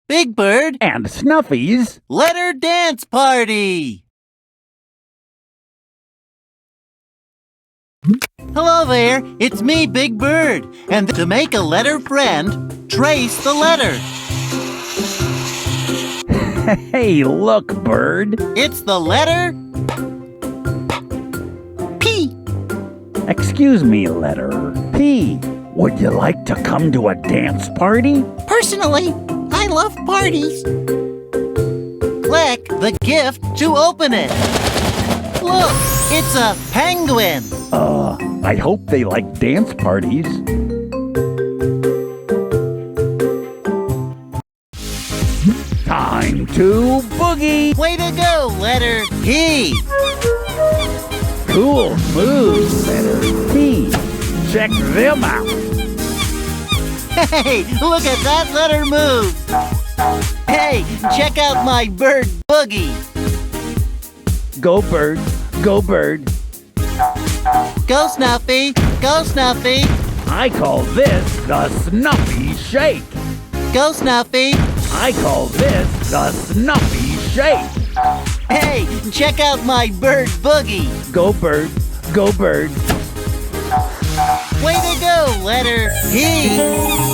Big Bird and Snuffy's Letter Dance Party. Hello there, it's me, Big Bird. And to make a letter friend, trace the letter. Hey, look, Bird. It's the letter P. Excuse me, letter P. Would you like to come to a dance party? Personally, I love parties. Click the gift to open it. Look, it's a penguin. I hope they like dance parties. Time to boogie! Way to go, letter P. Cool moves, letter P. Check them out. Hey, look at that letter move. Hey, check out my bird boogie. Go, Bird. Go, Bird. Go, Snuffy. Go, Snuffy. I call this the Snuffy Shake. Go, Snuffy. I call this the Snuffy Shake. Hey, check out my bird boogie. Go, Bird. Go, Bird. Way to go, letter P.